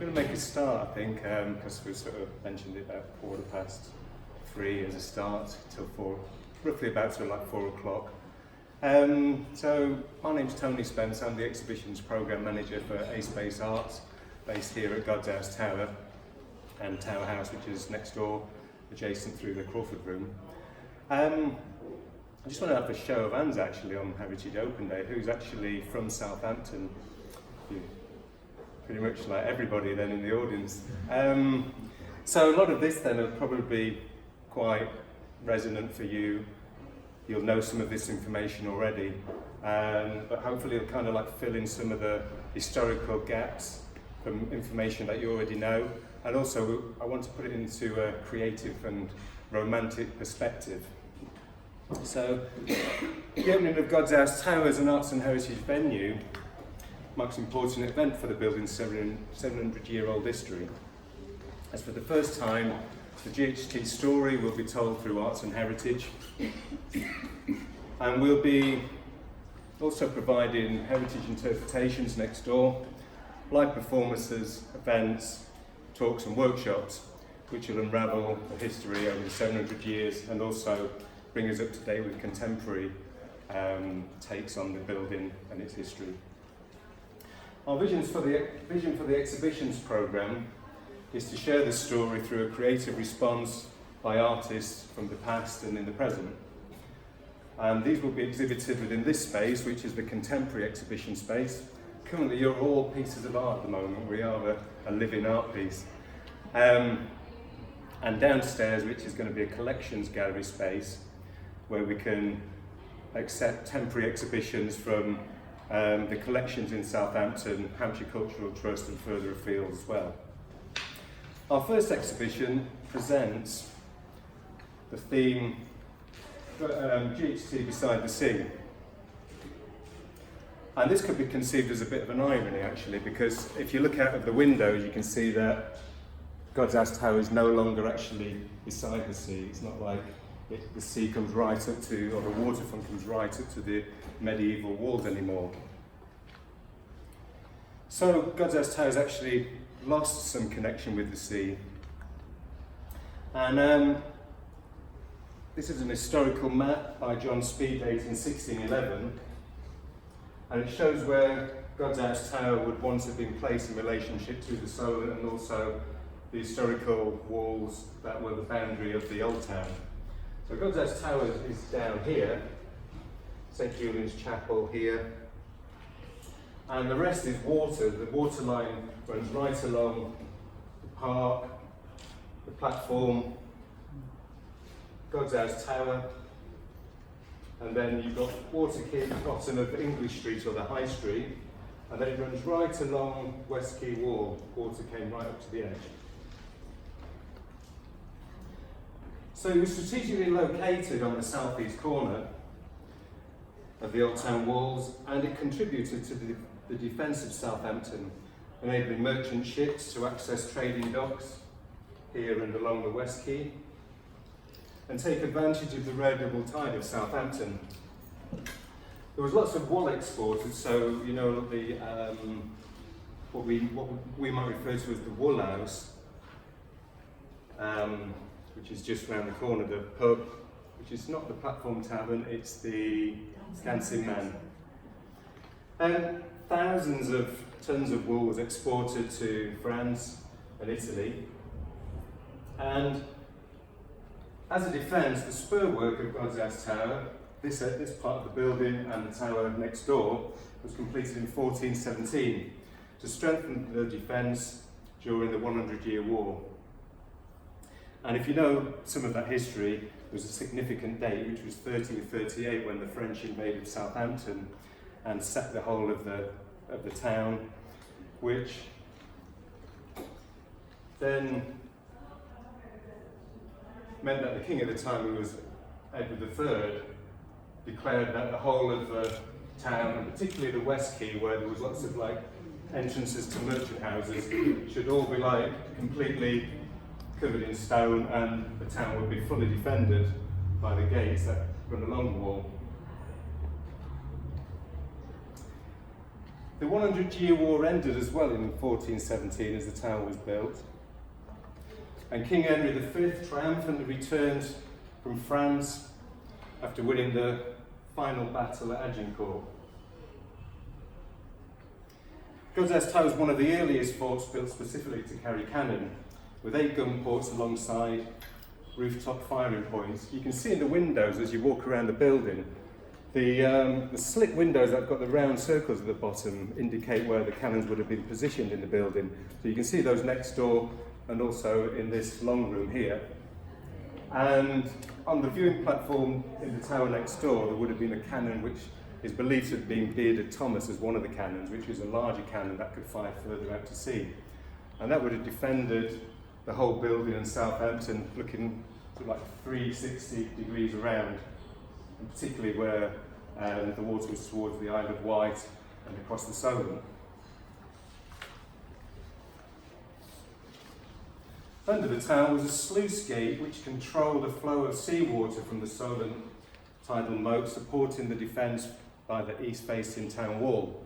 going to make a start, I think, because we sort of mentioned it about 3:15 as a start till roughly about sort of like 4 o'clock. So my name's Tony Spence. I'm the Exhibitions Programme Manager for A Space Arts, based here at God's House Tower and Tower House, which is next door, adjacent through the Crawford Room. I just want to have a show of hands actually on Heritage Open Day. Who's actually from Southampton? Pretty much like everybody then in the audience. So a lot of this then will probably be quite resonant for you. You'll know some of this information already, but hopefully it'll kind of like fill in some of the historical gaps from information that you already know. And also I want to put it into a creative and romantic perspective. So the opening of God's House Tower as an arts and heritage venue marks an important event for the building's 700-year-old history. As for the first time, the GHT story will be told through arts and heritage, and we'll be also providing heritage interpretations next door, live performances, events, talks and workshops, which will unravel the history over the 700 years and also bring us up to date with contemporary takes on the building and its history. Our vision for the exhibitions programme is to share the story through a creative response by artists from the past and in the present. And these will be exhibited within this space, which is the contemporary exhibition space. Currently, you're all pieces of art at the moment. We are a living art piece. And downstairs, which is going to be a collections gallery space, where we can accept temporary exhibitions from the collections in Southampton, Hampshire Cultural Trust and further afield as well. Our first exhibition presents the theme GHT Beside the Sea. And this could be conceived as a bit of an irony actually, because if you look out of the window you can see that God's House Tower is no longer actually beside the sea. It's not like the sea comes right up to, or the waterfront comes right up to the medieval walls anymore. So God's House Tower has actually lost some connection with the sea. And this is an historical map by John Speed dated in 1611, and it shows where God's House Tower would once have been placed in relationship to the Solent and also the historical walls that were the boundary of the old town. So God's House Tower is down here, St Julian's Chapel here, and the rest is water. The water line runs right along the park, the platform, God's House Tower, and then you've got water here at the bottom of English Street or the High Street, and then it runs right along West Quay Wall. Water came right up to the edge. So it was strategically located on the southeast corner of the Old Town walls, and it contributed to the defence of Southampton, enabling merchant ships to access trading docks here and along the West Quay, and take advantage of the rare double tide of Southampton. There was lots of wool exported, so you know the what we might refer to as the wool house, which is just round the corner, the pub, which is not the Platform Tavern, it's the Dancing Man. And thousands of tons of wool was exported to France and Italy. And as a defence, the spur work of God's House Tower, this part of the building and the tower next door, was completed in 1417 to strengthen the defence during the 100-year war. And if you know some of that history, there was a significant date, which was 1338, when the French invaded Southampton and sacked the whole of the town, which then meant that the king at the time, who was Edward III, declared that the whole of the town, and particularly the West Quay, where there was lots of like entrances to merchant houses, should all be like completely covered in stone, and the town would be fully defended by the gates that run along the wall. The 100-year war ended as well in 1417 as the tower was built. And King Henry V triumphantly returned from France after winning the final battle at Agincourt. God's Tower is one of the earliest forts built specifically to carry cannon, with 8 gun ports alongside rooftop firing points. You can see in the windows as you walk around the building, the slit windows that have got the round circles at the bottom indicate where the cannons would have been positioned in the building. So you can see those next door and also in this long room here. And on the viewing platform in the tower next door, there would have been a cannon which is believed to have been Bearded Thomas as one of the cannons, which was a larger cannon that could fire further out to sea. And that would have defended the whole building in Southampton, looking to like 360 degrees around, and particularly where the water was towards the Isle of Wight and across the Solent. Under the tower was a sluice gate which controlled the flow of seawater from the Solent tidal moat, supporting the defence by the east-facing town wall.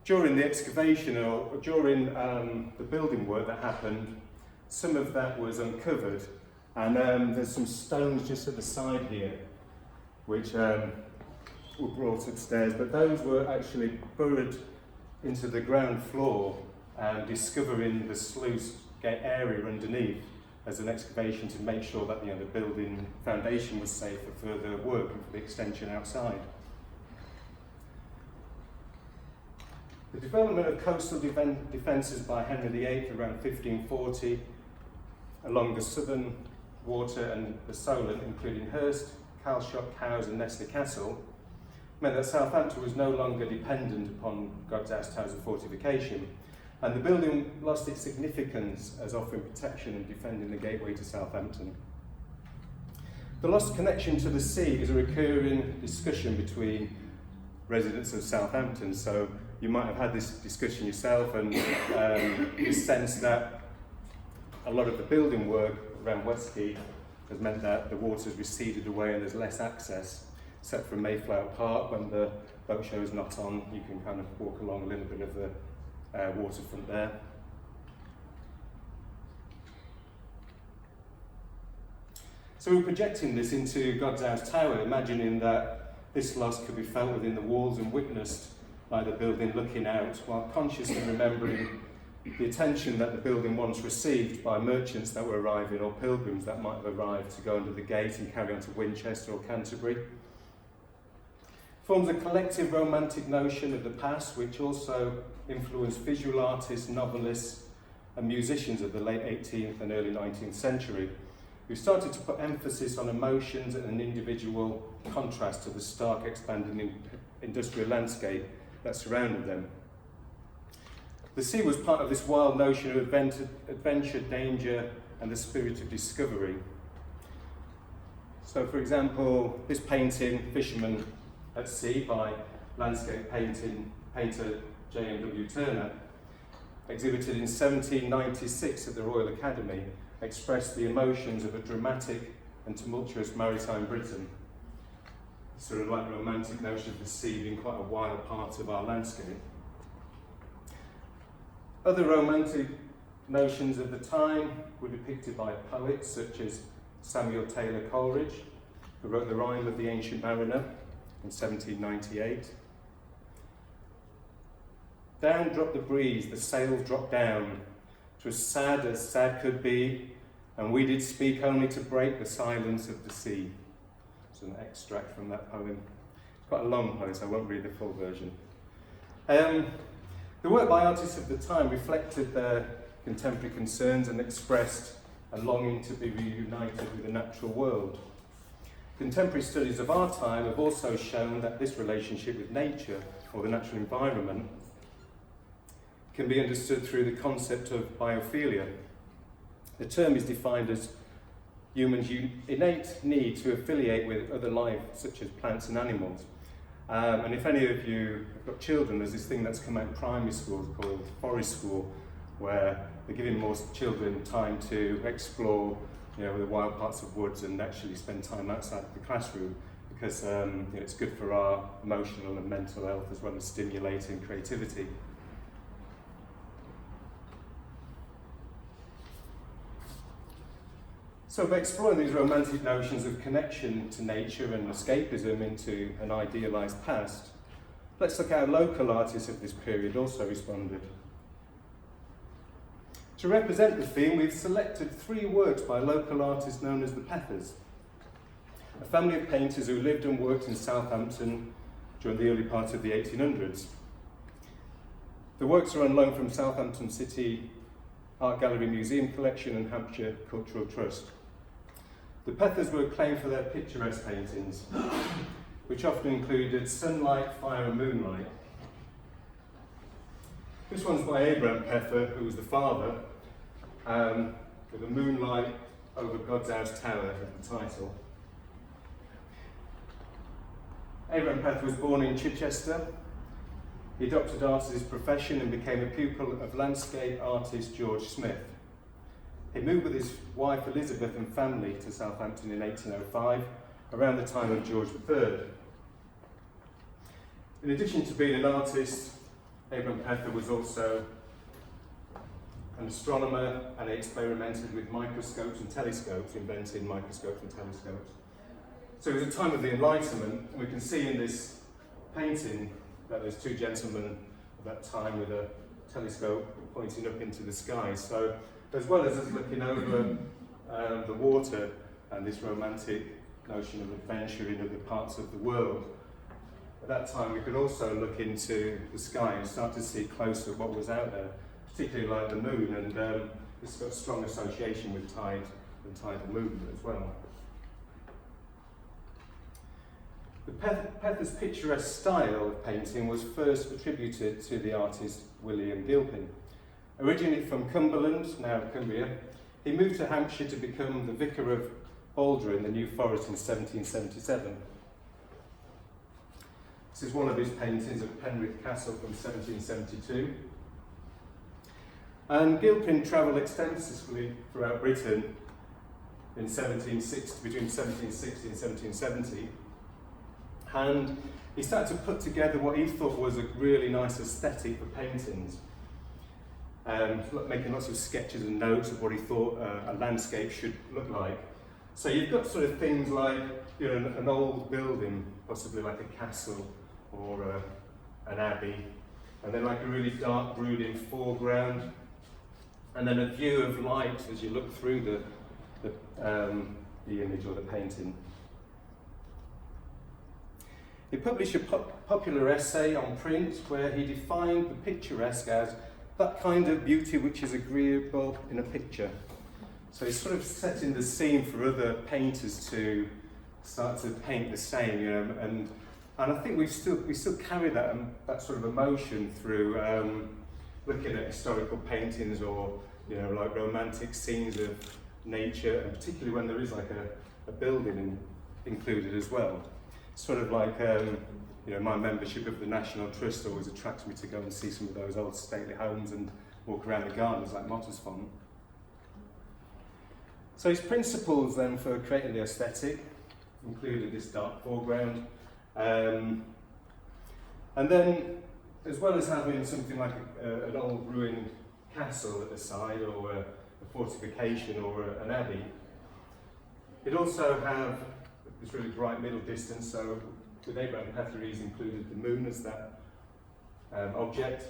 During the excavation or during the building work that happened, some of that was uncovered, and there's some stones just at the side here which were brought upstairs, but those were actually buried into the ground floor, discovering the sluice gate area underneath as an excavation to make sure that the building foundation was safe for further work and for the extension outside. The development of coastal defences by Henry VIII around 1540 along the southern water and the Solent, including Hurst, Calshot, Cowes and Nestor Castle, meant that Southampton was no longer dependent upon God's Towers of fortification, and the building lost its significance as offering protection and defending the gateway to Southampton. The lost connection to the sea is a recurring discussion between residents of Southampton, so you might have had this discussion yourself, and you sense that a lot of the building work around Westgate has meant that the water's receded away and there's less access, except from Mayflower Park. When the boat show is not on, you can kind of walk along a little bit of the waterfront there. So we're projecting this into God's House Tower, imagining that this loss could be felt within the walls and witnessed by the building looking out, while consciously remembering the attention that the building once received by merchants that were arriving or pilgrims that might have arrived to go under the gate and carry on to Winchester or Canterbury. Forms a collective romantic notion of the past which also influenced visual artists, novelists and musicians of the late 18th and early 19th century, who started to put emphasis on emotions and an individual contrast to the stark expanding industrial landscape that surrounded them. The sea was part of this wild notion of adventure, danger and the spirit of discovery. So for example, this painting, Fisherman at Sea, by landscape painter J.M.W. Turner, exhibited in 1796 at the Royal Academy, expressed the emotions of a dramatic and tumultuous maritime Britain. Sort of like the romantic notion of the sea being quite a wild part of our landscape. Other romantic notions of the time were depicted by poets such as Samuel Taylor Coleridge, who wrote the Rime of the Ancient Mariner in 1798. Down dropped the breeze, the sails dropped down. 'Twas sad as sad could be, and we did speak only to break the silence of the sea. It's an extract from that poem. It's quite a long poem, so I won't read the full version. The work by artists of the time reflected their contemporary concerns and expressed a longing to be reunited with the natural world. Contemporary studies of our time have also shown that this relationship with nature, or the natural environment, can be understood through the concept of biophilia. The term is defined as humans' innate need to affiliate with other life, such as plants and animals. And if any of you have got children, there's this thing that's come out in primary schools called Forest School, where they're giving more children time to explore, the wild parts of woods and actually spend time outside of the classroom, because it's good for our emotional and mental health as well as stimulating creativity. So by exploring these romantic notions of connection to nature and escapism into an idealised past, let's look at how local artists of this period also responded. To represent the theme, we've selected 3 works by local artists known as the Pethers, a family of painters who lived and worked in Southampton during the early part of the 1800s. The works are on loan from Southampton City Art Gallery Museum Collection and Hampshire Cultural Trust. The Pethers were acclaimed for their picturesque paintings, which often included sunlight, fire and moonlight. This one's by Abraham Pether, who was the father, with the moonlight over God's House Tower as the title. Abraham Pether was born in Chichester. He adopted art as his profession and became a pupil of landscape artist George Smith. He moved with his wife Elizabeth and family to Southampton in 1805, around the time of George III. In addition to being an artist, Abraham Pether was also an astronomer, and he experimented with microscopes and telescopes, invented microscopes and telescopes. So it was a time of the Enlightenment, and we can see in this painting that there's 2 gentlemen of that time with a telescope pointing up into the sky. So as well as us looking over the water and this romantic notion of adventure in other parts of the world, at that time we could also look into the sky and start to see closer what was out there, particularly like the moon, and it's got a strong association with tide and tidal movement as well. The Pether's picturesque style of painting was first attributed to the artist William Gilpin. Originally from Cumberland, now Cumbria, he moved to Hampshire to become the vicar of Alder in the New Forest in 1777. This is one of his paintings of Penrith Castle from 1772. And Gilpin travelled extensively throughout Britain in between 1760 and 1770. And he started to put together what he thought was a really nice aesthetic for paintings. Making lots of sketches and notes of what he thought a landscape should look like. So you've got sort of things like, you know, an old building, possibly like a castle or an abbey, and then like a really dark brooding foreground, and then a view of light as you look through the image or the painting. He published a popular essay on print where he defined the picturesque as that kind of beauty which is agreeable in a picture. So he's sort of setting the scene for other painters to start to paint the same, you know, and I think we still carry that sort of emotion through looking at historical paintings or, you know, like romantic scenes of nature, and particularly when there is like a building included as well. Sort of like, you know, my membership of the National Trust always attracts me to go and see some of those old stately homes and walk around the gardens like Mottersfont. So his principles then for creating the aesthetic included this dark foreground, and then as well as having something like an old ruined castle at the side or a fortification or an abbey, it also have this really bright middle distance. So with Abraham Pether, he's included the moon as that object,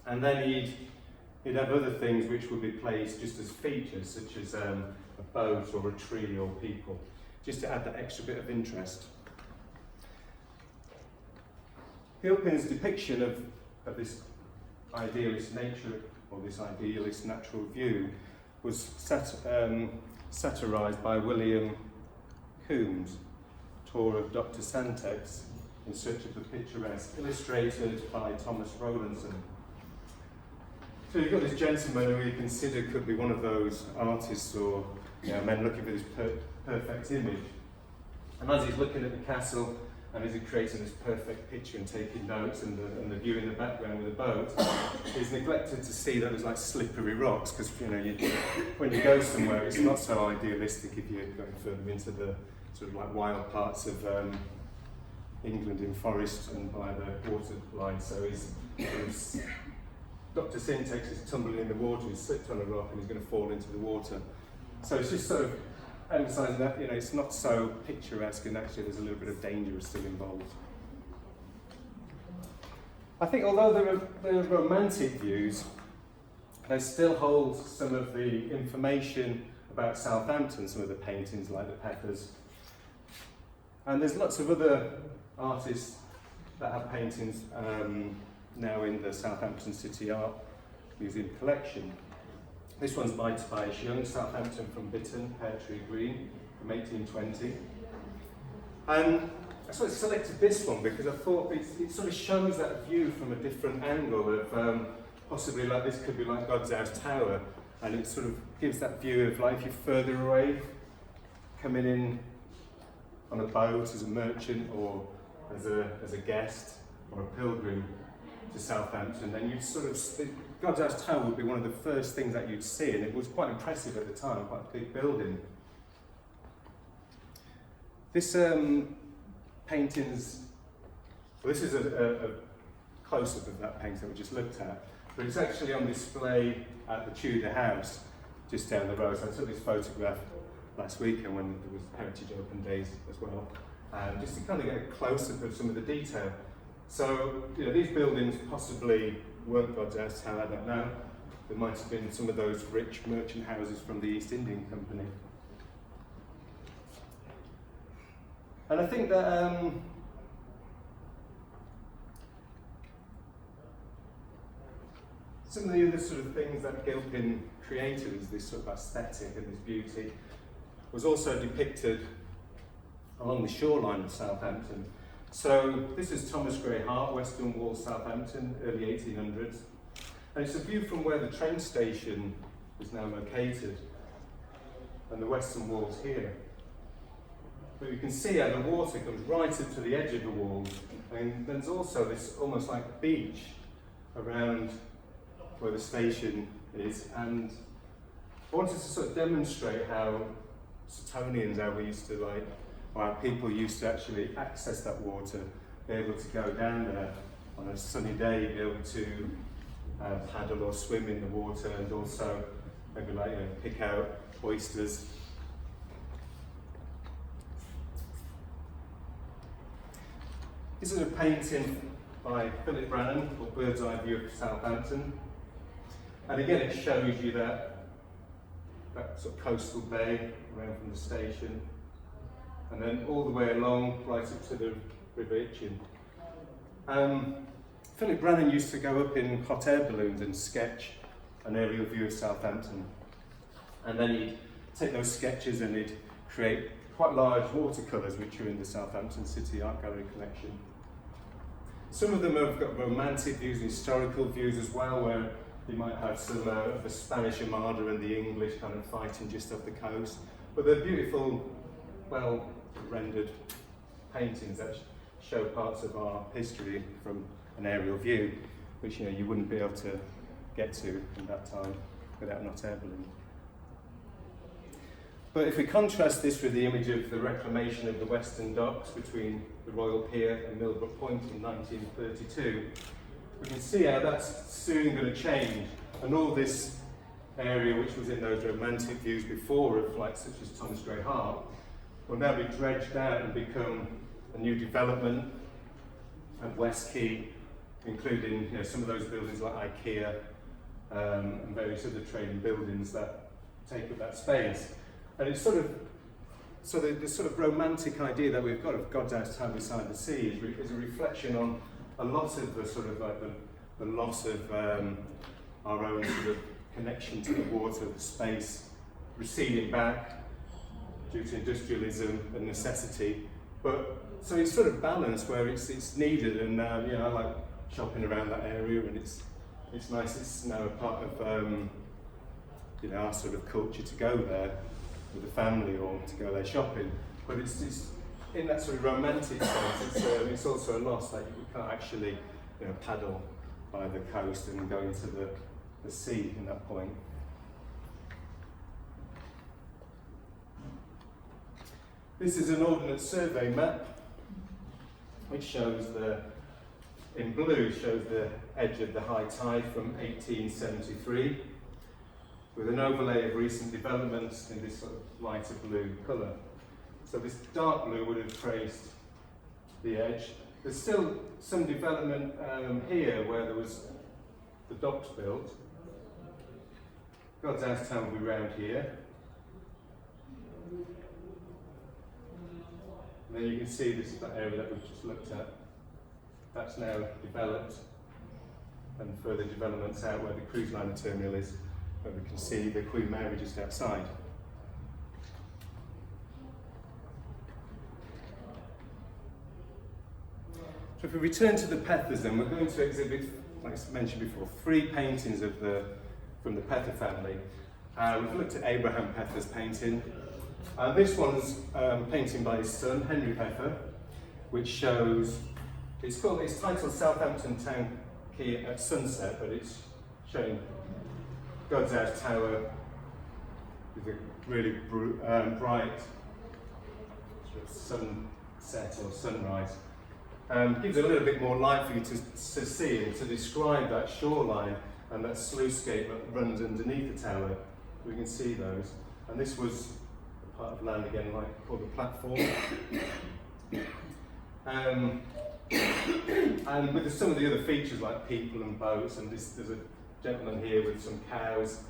and then he'd have other things which would be placed just as features, such as a boat or a tree or people, just to add that extra bit of interest. Gilpin's depiction of this idealist nature, or this idealist natural view, was satirised by William Coombs' tour of Dr. Santex in Search of the Picturesque, illustrated by Thomas Rowlandson. So you've got this gentleman who you consider could be one of those artists or, you know, men looking for this perfect image. And as he's looking at the castle and as he's creating this perfect picture and taking notes and the view in the background with the boat, he's neglected to see that there's like slippery rocks, because, you know, when you go somewhere it's not so idealistic if you're going further into the sort of like wild parts of England in forest and by the water line. So Dr. Syntax is tumbling in the water, he's slipped on a rock and he's going to fall into the water. So it's just sort of emphasising that, you know, it's not so picturesque, and actually there's a little bit of danger still involved. I think although there are romantic views, they still hold some of the information about Southampton, some of the paintings like the Peppers. And there's lots of other artists that have paintings now in the Southampton City Art Museum collection. This one's by Tobias Young, Southampton from Bitton, Pear Tree Green, from 1820. And I sort of selected this one because I thought it sort of shows that view from a different angle of possibly like this could be like God's House Tower, and it sort of gives that view of like if you're further away, coming in on a boat as a merchant or as a guest or a pilgrim to Southampton, then you'd sort of, God's House Tower would be one of the first things that you'd see, and it was quite impressive at the time, quite a big building. This paintings, well, this is a close-up of that painting that we just looked at, but it's actually on display at the Tudor House just down the road. So I took this photograph last weekend when there was Heritage Open Days as well, just to kind of get a close-up of some of the detail. So, you know, these buildings possibly weren't God's House Tower, I don't know. There might have been some of those rich merchant houses from the East Indian Company. And I think that some of the other sort of things that Gilpin created as this sort of aesthetic and this beauty was also depicted along the shoreline of Southampton. So this is Thomas Gray Hart, Western Wall, Southampton, early 1800s. And it's a view from where the train station is now located, and the Western Wall's here. But you can see how the water comes right up to the edge of the wall, and there's also this almost like beach around where the station is. And I wanted to sort of demonstrate how Suttonians, how we used to like, or how people used to actually access that water, be able to go down there on a sunny day, be able to paddle or swim in the water, and also maybe like, you know, pick out oysters. This is a painting by Philip Brannan called Bird's Eye View of Southampton. And again, it shows you that sort of coastal bay around from the station, and then all the way along right up to the River Itchen. Philip Brannan used to go up in hot air balloons and sketch an aerial view of Southampton. And then he'd take those sketches and he'd create quite large watercolours which are in the Southampton City Art Gallery collection. Some of them have got romantic views, historical views as well, where you might have some of the Spanish Armada and the English kind of fighting just off the coast. But they're beautiful, well rendered paintings that show parts of our history from an aerial view, which, you know, you wouldn't be able to get to in that time without an hot air balloon. But if we contrast this with the image of the reclamation of the Western Docks between the Royal Pier and Millbrook Point in 1932, we can see how that's soon going to change, and all this area which was in those romantic views before of like such as Thomas Gray Hart will now be dredged out and become a new development at West Quay, including, you know, some of those buildings like IKEA and various other trading buildings that take up that space. And it's sort of, so the sort of romantic idea that we've got of God's House Tower beside the sea is a reflection on a lot of the sort of like the loss of our own sort of connection to the water, the space receding back due to industrialism and necessity. But so it's sort of balanced where it's needed, and you know, I like shopping around that area, and it's nice. It's now a part of you know, our sort of culture to go there with the family or to go there shopping. But it's in that sort of romantic sense. It's also a loss that you can't actually, you know, paddle by the coast and go into the sea in that point. This is an Ordnance Survey map, which shows in blue, shows the edge of the high tide from 1873, with an overlay of recent developments in this sort of lighter blue colour. So this dark blue would have traced the edge. There's still some development here where there was the docks built. God's House Town will be round here. And then you can see this is that area that we've just looked at. That's now developed, and further developments out where the cruise liner terminal is, where we can see the Queen Mary just outside. So if we return to the Pethers, then we're going to exhibit, like I mentioned before, 3 paintings from the Pether family. We've looked at Abraham Pether's painting. This one's a painting by his son, Henry Pether, which shows, it's titled Southampton Town Quay at Sunset, but it's showing God's House Tower with a really bright sort of sunset or sunrise. Gives a little bit more light for you to see and to describe that shoreline and that sluicescape that runs underneath the tower. We can see those. And this was a part of land again, like called the platform. And with some of the other features like people and boats, and there's a gentleman here with some cows,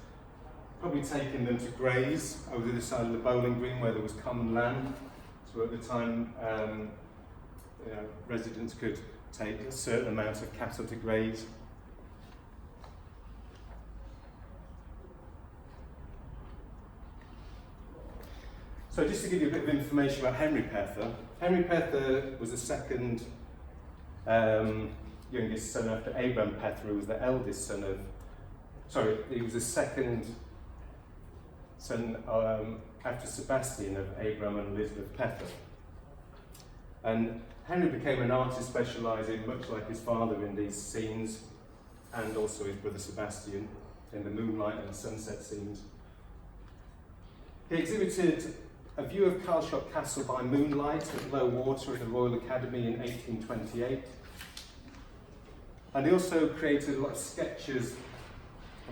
probably taking them to graze over the other side of the bowling green where there was common land. So at the time, residents could take a certain amount of cattle to graze. So just to give you a bit of information about Henry Pether. Henry Pether was the second youngest son after Abraham Pether, who was the eldest son of, he was the second son after Sebastian of Abraham and Elizabeth Pether. And Henry became an artist specialising, much like his father, in these scenes, and also his brother Sebastian, in the moonlight and sunset scenes. He exhibited a view of Carlshot Castle by moonlight at low water at the Royal Academy in 1828. And he also created a lot of sketches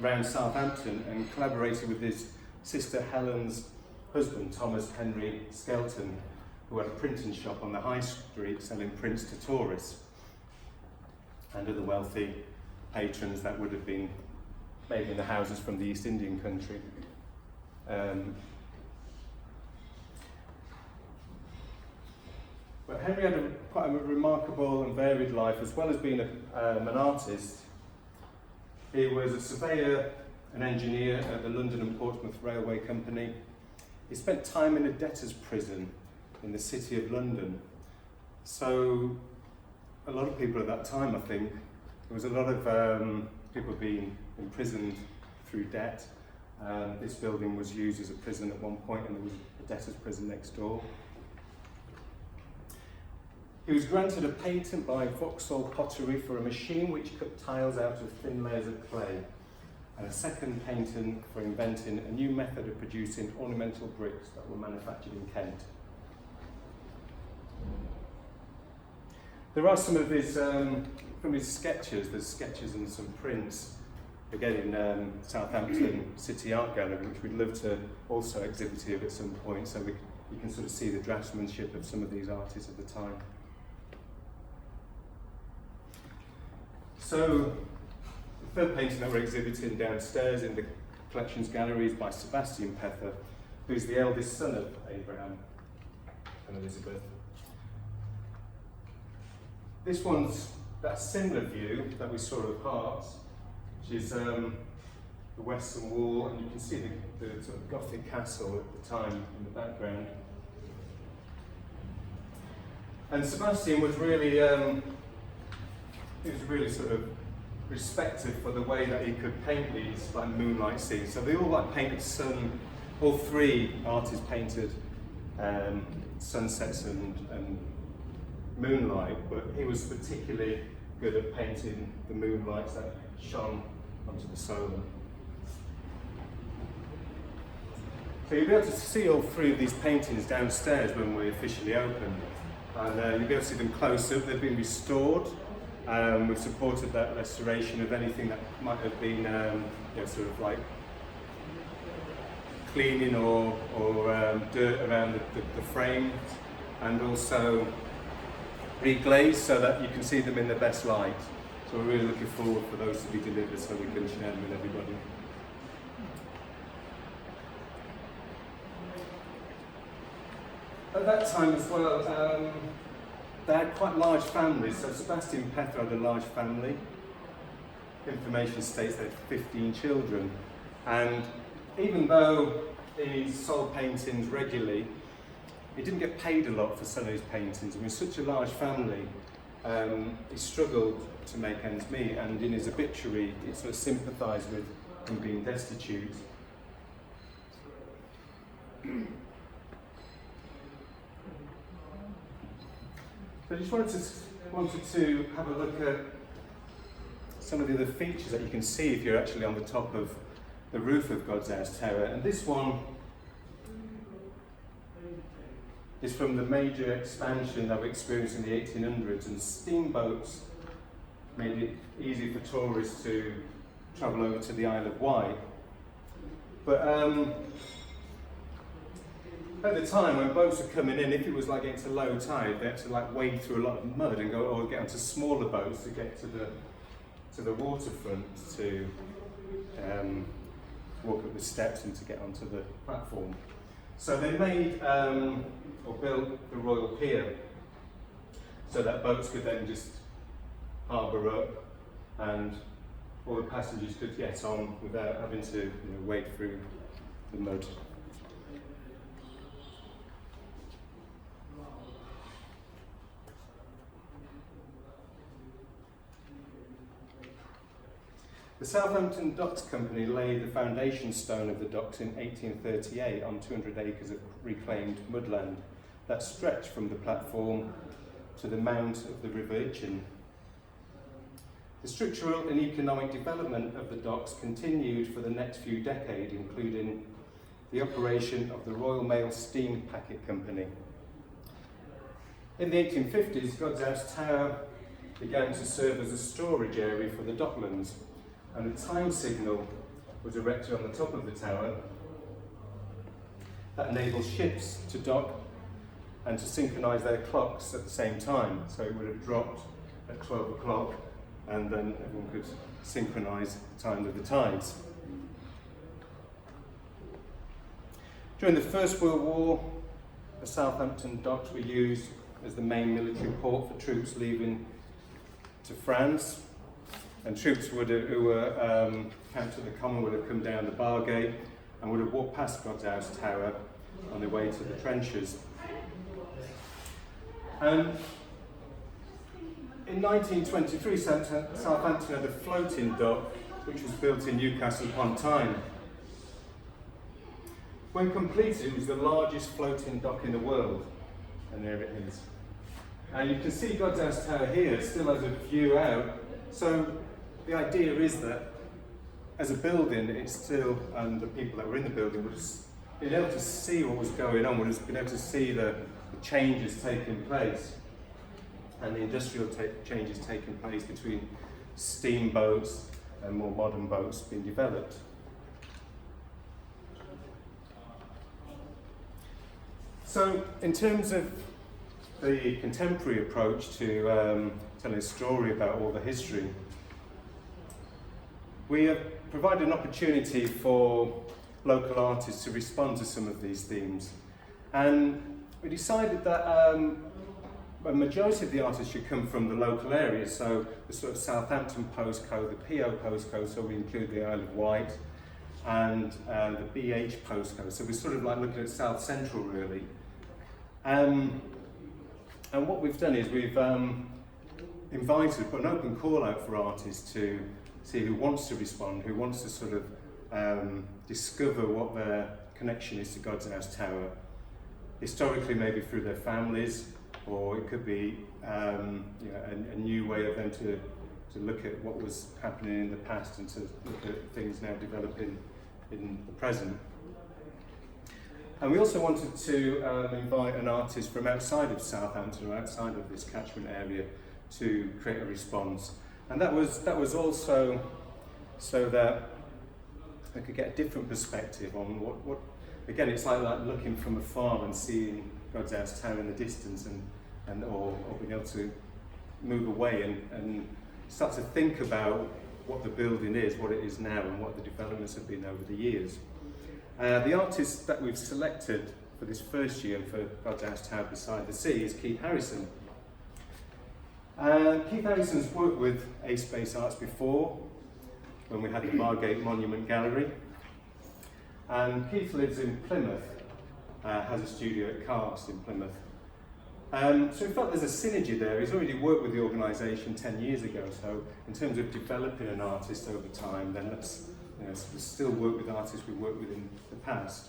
around Southampton and collaborated with his sister Helen's husband, Thomas Henry Skelton, who had a printing shop on the high street selling prints to tourists and other wealthy patrons that would have been maybe in the houses from the East Indian country. But Henry had quite a remarkable and varied life, as well as being an artist. He was a surveyor, an engineer at the London and Portsmouth Railway Company. He spent time in a debtor's prison in the City of London. So a lot of people at that time, I think, there was a lot of people being imprisoned through debt. This building was used as a prison at one point, and there was a debtor's prison next door. He was granted a patent by Vauxhall Pottery for a machine which cut tiles out of thin layers of clay, and a second patent for inventing a new method of producing ornamental bricks that were manufactured in Kent. There are some of his, from his sketches, there's sketches and some prints, again in Southampton City Art Gallery, which we'd love to also exhibit here at some point, so you can sort of see the draftsmanship of some of these artists at the time. So, the third painting that we're exhibiting downstairs in the collections gallery is by Sebastian Pether, who's the eldest son of Abraham and Elizabeth. This one's that similar view that we saw of Hearts, which is the western wall, and you can see the sort of Gothic castle at the time in the background. And Sebastian was really, he was really sort of respected for the way that he could paint these like moonlight scenes. So they all like painted all 3 artists painted sunsets and moonlight, but he was particularly good at painting the moonlights that shone onto the solar. So you'll be able to see all three of these paintings downstairs when we officially open. And you'll be able to see them close up. They've been restored. We've supported that restoration of anything that might have been sort of like cleaning or dirt around the frame, and also reglazed so that you can see them in the best light. So we're really looking forward for those to be delivered so we can share them with everybody. At that time as well, they had quite large families. So Sebastian Pether had a large family. Information states they had 15 children. And even though he sold paintings regularly, he didn't get paid a lot for selling his paintings. I mean, such a large family, he struggled to make ends meet, and in his obituary, he sort of sympathised with him being destitute. So I just wanted to have a look at some of the other features that you can see if you're actually on the top of the roof of God's House Tower. And this one is from the major expansion that we experienced in the 1800s, and steamboats made it easy for tourists to travel over to the Isle of Wight. But at the time when boats were coming in, if it was like getting to low tide, they had to like wade through a lot of mud and go or get onto smaller boats to get to the waterfront to walk up the steps and to get onto the platform. So they made or built the Royal Pier so that boats could then just harbour up and all the passengers could get on without having to wade through the mud. The Southampton Docks Company laid the foundation stone of the docks in 1838 on 200 acres of reclaimed mudland that stretched from the platform to the mount of the River Itchen. The structural and economic development of the docks continued for the next few decades, including the operation of the Royal Mail Steam Packet Company. In the 1850s, God's House Tower began to serve as a storage area for the docklands, and a time signal was erected on the top of the tower that enabled ships to dock and to synchronise their clocks at the same time. So it would have dropped at 12 o'clock and then everyone could synchronise the time of the tides. During the First World War, the Southampton docks were used as the main military port for troops leaving to France. And troops who were camped at the Common would have come down the Bargate and would have walked past God's House Tower on their way to the trenches. And in 1923, Southampton had a floating dock which was built in Newcastle upon Tyne. When completed, it was the largest floating dock in the world, and there it is. And you can see God's House Tower here, it still has a view out. So the idea is that as a building, it's still, and the people that were in the building would have been able to see what was going on, would have been able to see the changes taking place and the industrial changes taking place between steamboats and more modern boats being developed. So in terms of the contemporary approach to telling a story about all the history, we have provided an opportunity for local artists to respond to some of these themes. And we decided that a majority of the artists should come from the local areas, so the sort of Southampton postcode, the PO postcode, so we include the Isle of Wight, and the BH postcode. So we're sort of like looking at South Central really. And what we've done is we've put an open call out for artists to see who wants to respond, who wants to sort of discover what their connection is to God's House Tower. Historically, maybe through their families, or it could be a new way of them to look at what was happening in the past and to look at things now developing in the present. And we also wanted to invite an artist from outside of Southampton, or outside of this catchment area, to create a response. And that was also so that I could get a different perspective on what again, it's like looking from afar and seeing God's House Tower in the distance, or being able to move away and start to think about what the building is, what it is now, and what the developments have been over the years. The artist that we've selected for this first year for God's House Tower Beside the Sea is Keith Harrison. Keith Harrison's worked with A Space Arts before, when we had the Margate Monument Gallery. And Keith lives in Plymouth, has a studio at Cast in Plymouth. So we felt there's a synergy there. He's already worked with the organisation 10 years ago, so in terms of developing an artist over time, then let's still work with artists we've worked with in the past.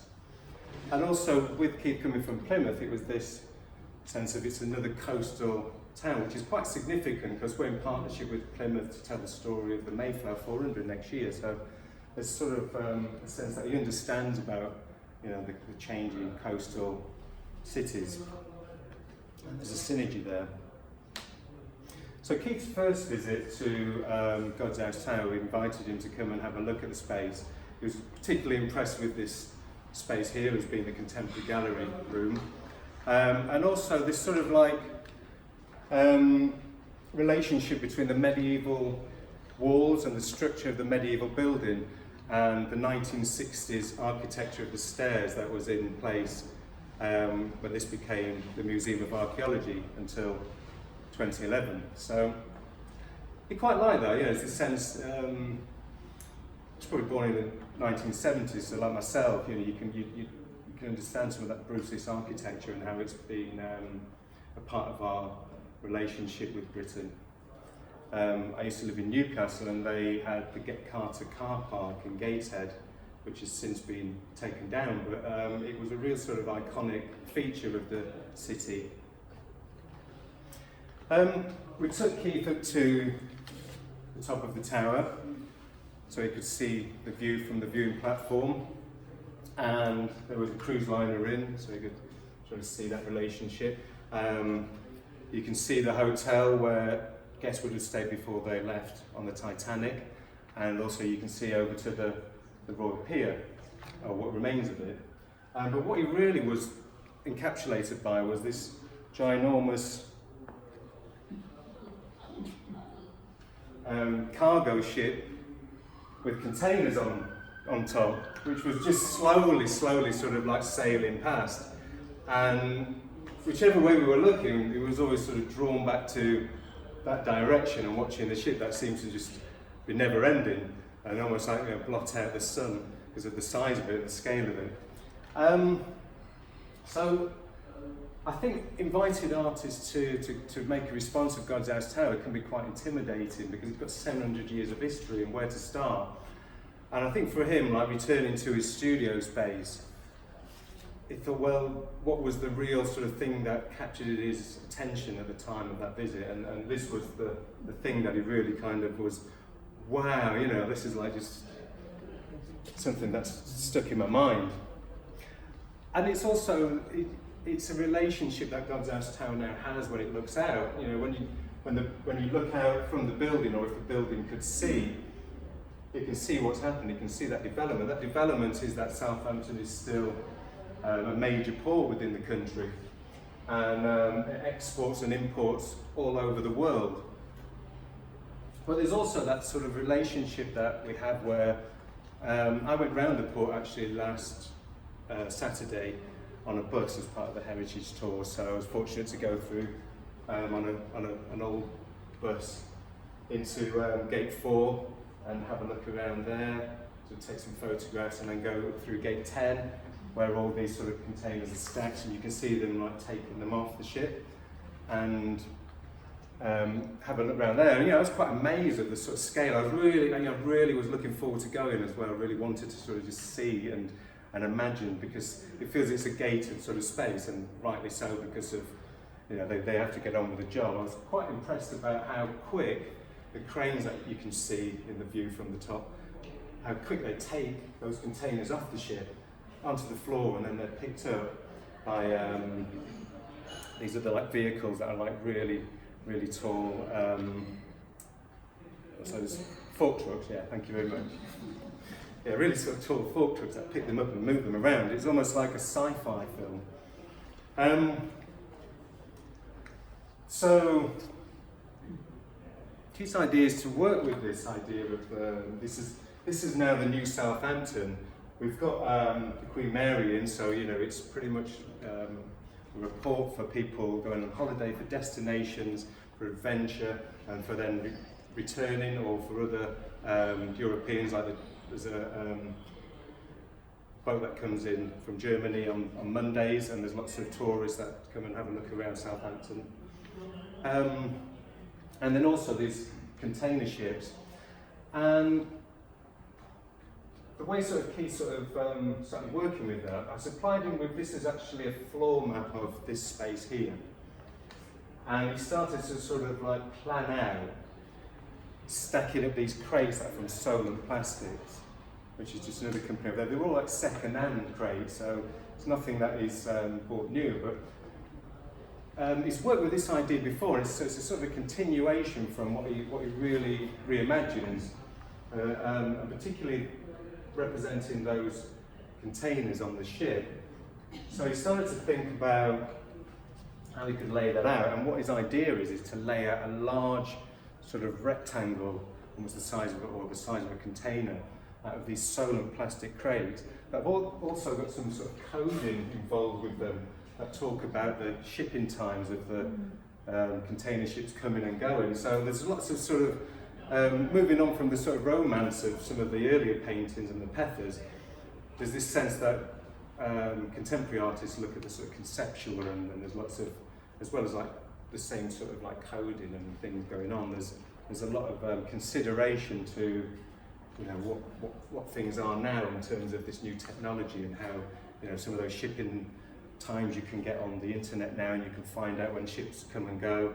And also with Keith coming from Plymouth, it was this sense of it's another coastal town, which is quite significant because we're in partnership with Plymouth to tell the story of the Mayflower 400 next year. So there's sort of a sense that he understands about the changing coastal cities. And there's a synergy there. So Keith's first visit to God's House Tower, we invited him to come and have a look at the space. He was particularly impressed with this space here as being the contemporary gallery room. And also this sort of relationship between the medieval walls and the structure of the medieval building and the 1960s architecture of the stairs that was in place when this became the Museum of Archaeology until 2011. So he quite liked that, it's a sense, he's probably born in the 1970s, so like myself, you can understand some of that Bruce's architecture and how it's been a part of our relationship with Britain. I used to live in Newcastle and they had the Get Carter car park in Gateshead, which has since been taken down, but it was a real sort of iconic feature of the city. We took Keith up to the top of the tower so he could see the view from the viewing platform, and there was a cruise liner in so he could sort of see that relationship. You can see the hotel where guests would have stayed before they left on the Titanic, and also you can see over to the Royal Pier, or what remains of it. But what he really was encapsulated by was this ginormous cargo ship with containers on top, which was just slowly sort of like sailing past. And whichever way we were looking, it was always sort of drawn back to that direction, and watching the ship that seems to just be never ending and almost like blot out the sun because of the size of it, the scale of it. So I think inviting artists to make a response of God's House Tower can be quite intimidating because it's got 700 years of history and where to start. And I think for him, like returning to his studio space, he thought, well, what was the real sort of thing that captured his attention at the time of that visit? And this was the thing that he really kind of was, wow, this is like just something that's stuck in my mind. And it's also, it's a relationship that God's House Tower now has when it looks out. When you look out from the building, or if the building could see, you can see what's happened, you can see that development. That development is that Southampton is still a major port within the country, and it exports and imports all over the world. But there's also that sort of relationship that we have where I went round the port actually last Saturday on a bus as part of the Heritage Tour, so I was fortunate to go through on an old bus into Gate 4 and have a look around there, to take some photographs, and then go through Gate 10 where all these sort of containers are stacked, and you can see them like taking them off the ship, and have a look around there. And I was quite amazed at the sort of scale. I really was looking forward to going as well. I really wanted to sort of just see and imagine, because it feels it's a gated sort of space, and rightly so, because of they have to get on with the job. I was quite impressed about how quick the cranes that you can see in the view from the top, how quick they take those containers off the ship onto the floor, and then they're picked up by these are the like vehicles that are like really tall. So there's fork trucks. Yeah, thank you very much. Yeah, really sort of tall fork trucks that pick them up and move them around. It's almost like a sci-fi film. So Keith's idea is to work with this idea of this is now the new Southampton. We've got the Queen Mary in, so you know it's pretty much a report for people going on holiday, for destinations, for adventure, and for then returning, or for other Europeans. Like there's a boat that comes in from Germany on Mondays, and there's lots of tourists that come and have a look around Southampton. And then also these container ships. And the way sort of Keith started working with that, I supplied him with, this is actually a floor map of this space here. And he started to sort of like plan out stacking up these crates that are from Solent Plastics, which is just another company over there. They're all like second-hand crates, so it's nothing that is bought new, but he's worked with this idea before, and so it's a sort of a continuation from what he really reimagines, and particularly representing those containers on the ship. So he started to think about how he could lay that out, and what his idea is to lay out a large sort of rectangle, almost the size of it, or the size of a container, out of these Solent plastic crates that have also got some sort of coding involved with them that talk about the shipping times of the container ships coming and going. So there's lots of sort of, moving on from the sort of romance of some of the earlier paintings and the Pethers, there's this sense that contemporary artists look at the sort of conceptual, and there's lots of, as well as like the same sort of like coding and things going on, there's a lot of consideration to, you know, what things are now in terms of this new technology, and how, you know, some of those shipping times you can get on the internet now, and you can find out when ships come and go.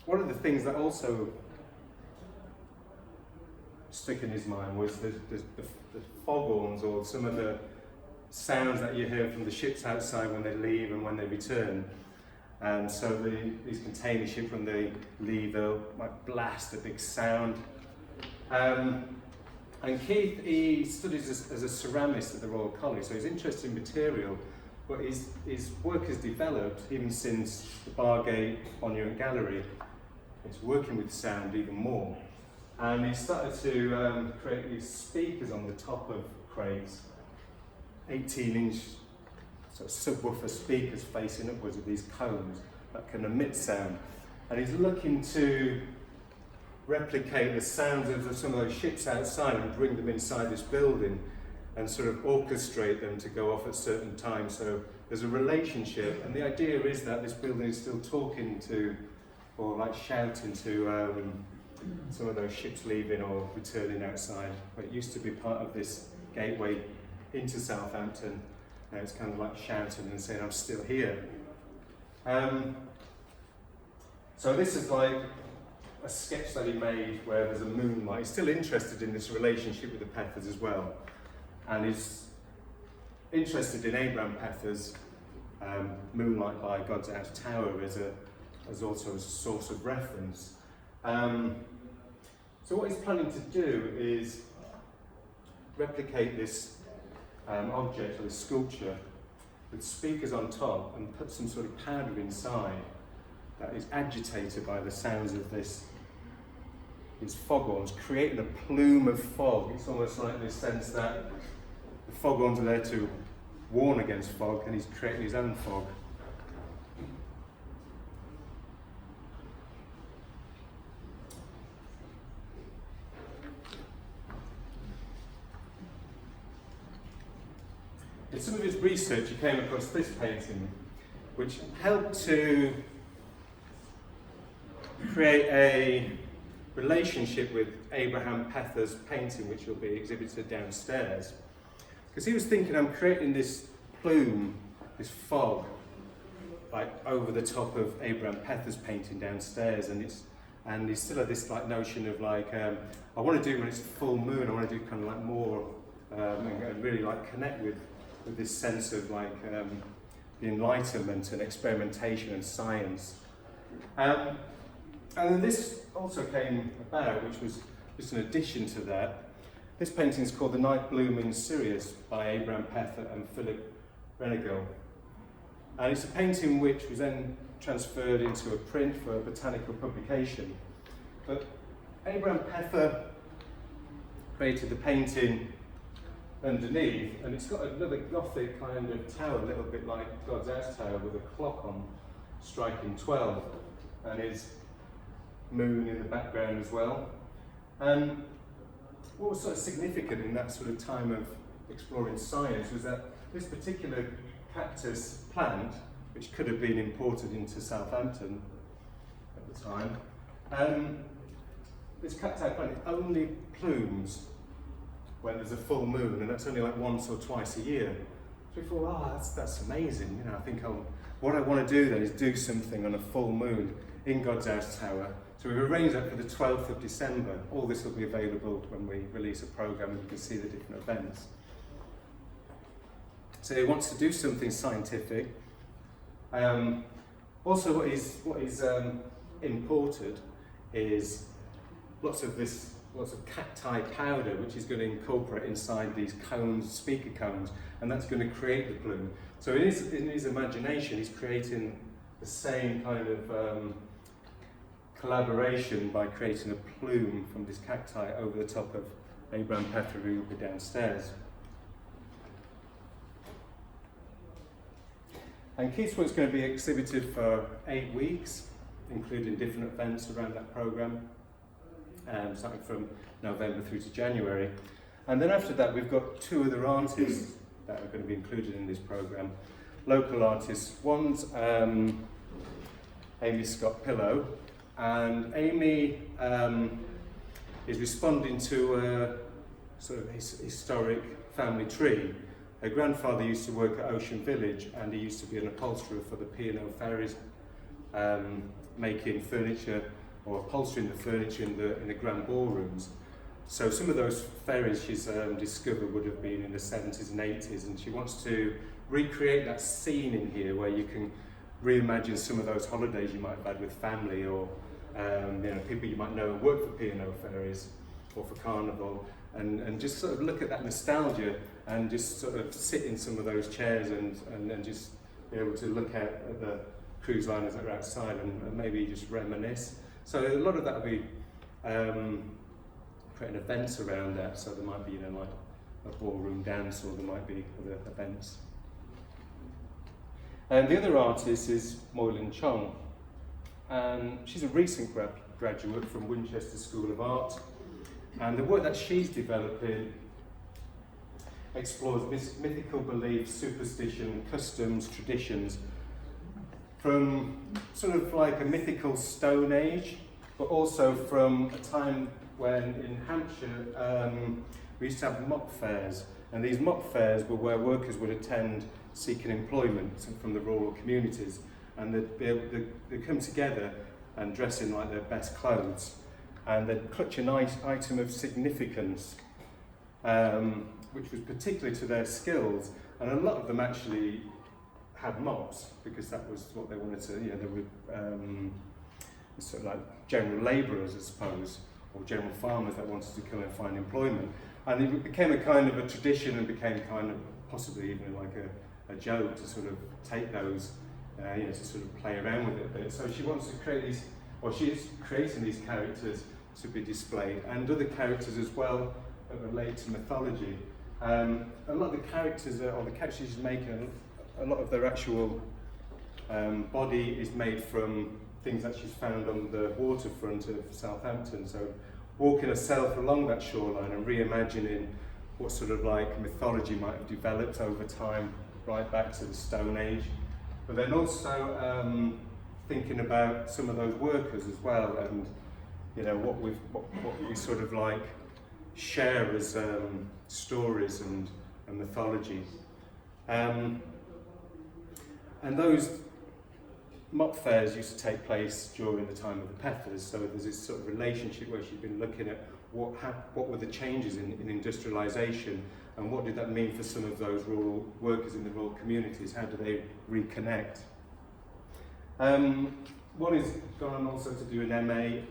One of the things that also stuck in his mind was the foghorns, or some of the sounds that you hear from the ships outside when they leave and when they return. And so these container ships, when they leave, they'll like blast a big sound. And Keith, he studies as a ceramist at the Royal College, so he's interested in material, but his work has developed even since the Bargate Monument Gallery. It's working with sound even more. And he started to create these speakers on the top of crates, 18-inch sort of subwoofer speakers facing upwards with these cones that can emit sound. And he's looking to replicate the sounds of some of those ships outside and bring them inside this building and sort of orchestrate them to go off at certain times. So there's a relationship, and the idea is that this building is still talking to, or like shouting to some of those ships leaving or returning outside. But it used to be part of this gateway into Southampton. Now it's kind of like shouting and saying, I'm still here. So this is like a sketch that he made where there's a moonlight. He's still interested in this relationship with the Pethers as well. And he's interested in Abraham Pethers' Moonlight by God's House Tower as also a source of reference. So what he's planning to do is replicate this object, or this sculpture, with speakers on top, and put some sort of powder inside that is agitated by the sounds of these foghorns, creating a plume of fog. It's almost like this sense that the foghorns are there to warn against fog, and he's creating his own fog. In some of his research, he came across this painting, which helped to create a relationship with Abraham Pethers' painting, which will be exhibited downstairs. Because he was thinking, I'm creating this plume, this fog, like over the top of Abraham Pethers' painting downstairs, and he still had this like notion of like, I want to do when it's full moon, I want to do kind of like more and really like connect with this sense of like the Enlightenment and experimentation and science. And then this also came about, which was just an addition to that. This painting is called The Night Blooming Sirius by Abraham Pether and Philip Renegal. And it's a painting which was then transferred into a print for a botanical publication. But Abraham Pether created the painting underneath, and it's got another Gothic kind of tower, a little bit like God's House Tower, with a clock on striking 12, and his moon in the background as well. And what was sort of significant in that sort of time of exploring science was that this particular cactus plant, which could have been imported into Southampton at the time, this cacti plant only plumes when there's a full moon, and that's only like once or twice a year. So we thought, that's amazing. You know, I think what I want to do then is do something on a full moon in God's House Tower. So we've arranged that for the 12th of December. All this will be available when we release a programme and you can see the different events. So he wants to do something scientific. Also what is imported is lots of cacti powder, which is going to incorporate inside these cones, speaker cones, and that's going to create the plume. So in his imagination, he's creating the same kind of collaboration by creating a plume from this cacti over the top of Abraham Pether, who will be downstairs. And Keith's work's going to be exhibited for 8 weeks, including different events around that programme, starting from November through to January. And then after that, we've got 2 other artists that are going to be included in this programme. Local artists. One's Amy Scott Pillow, and Amy is responding to a sort of historic family tree. Her grandfather used to work at Ocean Village, and he used to be an upholsterer for the P&O ferries, making furniture or upholstering the furniture in the grand ballrooms. So some of those ferries she's discovered would have been in the 70s and 80s, and she wants to recreate that scene in here where you can reimagine some of those holidays you might have had with family, or people you might know who work for P&O ferries or for Carnival, and just sort of look at that nostalgia and just sort of sit in some of those chairs and just be able to look out at the cruise liners that are outside and maybe just reminisce. So a lot of that will be creating events around that. So there might be, like a ballroom dance, or there might be other events. And the other artist is Moylin Chong, and she's a recent graduate from Winchester School of Art. And the work that she's developing explores mythical beliefs, superstition, customs, traditions from sort of like a mythical Stone Age, but also from a time when in Hampshire we used to have mock fairs, and these mock fairs were where workers would attend seeking employment from the rural communities, and they'd come together and dress in like their best clothes, and they'd clutch an item of significance, which was particular to their skills, and a lot of them actually had mops because that was what they wanted to, they were sort of like general labourers, I suppose, or general farmers that wanted to come and find employment. And it became a kind of a tradition, and became kind of possibly even like a joke to sort of take those, to sort of play around with it a bit. So she wants to create these, or she is creating these characters to be displayed, and other characters as well that relate to mythology. A lot of the characters, or the characters she's making, a lot of their actual body is made from things that she's found on the waterfront of Southampton. So walking herself along that shoreline and reimagining what sort of like mythology might have developed over time, right back to the Stone Age. But then also thinking about some of those workers as well, and what we sort of like share as stories and mythology. And those mock fairs used to take place during the time of the Pethers, so there's this sort of relationship where she's been looking at what were the changes in industrialisation, and what did that mean for some of those rural workers in the rural communities? How do they reconnect? One is gone on also to do an MA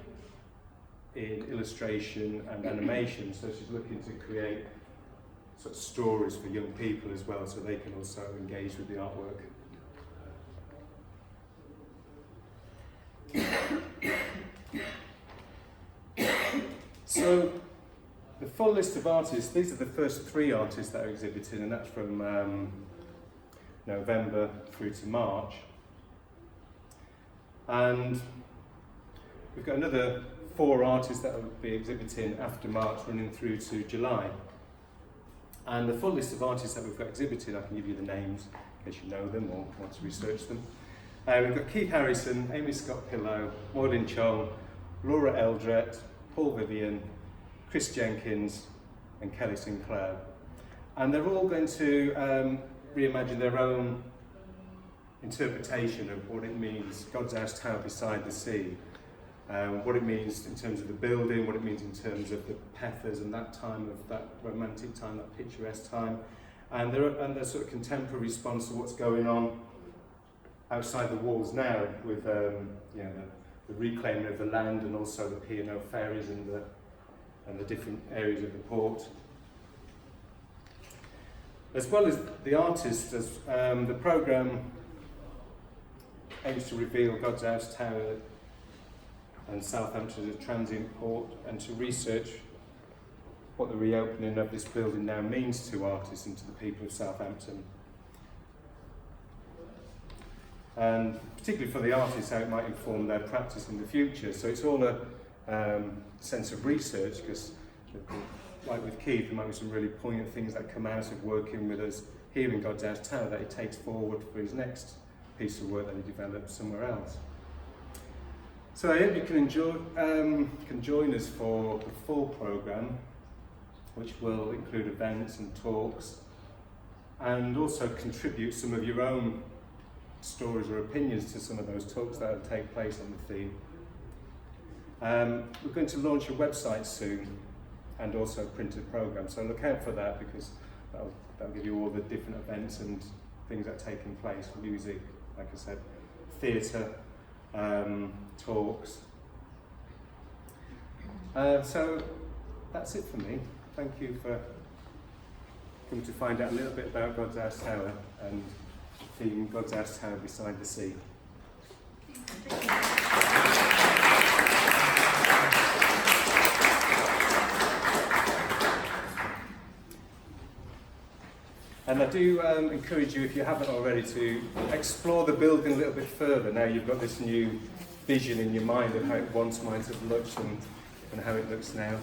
in illustration and animation, so she's looking to create sort of stories for young people as well, so they can also engage with the artwork. So the full list of artists, these are the first 3 artists that are exhibiting, and that's from November through to March. And we've got another 4 artists that will be exhibiting after March, running through to July. And the full list of artists that we've got exhibited, I can give you the names in case you know them or want to research them. We've got Keith Harrison, Amy Scott Pillow, Maureen Chong, Laura Eldrett, Paul Vivian, Chris Jenkins and Kelly Sinclair. And they're all going to reimagine their own interpretation of what it means, God's House Tower beside the sea. What it means in terms of the building, what it means in terms of the Pethers and that time of that romantic time, that picturesque time, and their sort of contemporary response to what's going on outside the walls now with the reclaiming of the land and also the P&O ferries and the different areas of the port. As well as the artists, the programme aims to reveal God's House Tower and Southampton as a transient port, and to research what the reopening of this building now means to artists and to the people of Southampton. And particularly for the artists, how it might inform their practice in the future. So it's all a sense of research, because like with Keith, there might be some really poignant things that come out of working with us here in God's House Tower that he takes forward for his next piece of work that he develops somewhere else. So I hope you can join us for the full programme, which will include events and talks, and also contribute some of your own stories or opinions to some of those talks that will take place on the theme. We're going to launch a website soon, and also a printed programme, so look out for that, because that'll give you all the different events and things that are taking place, music, like I said, theatre, talks. So that's it for me. Thank you for coming to find out a little bit about God's House Tower and the theme God's House Tower beside the sea. And I do encourage you, if you haven't already, to explore the building a little bit further. Now you've got this new vision in your mind of how it once might have looked and how it looks now.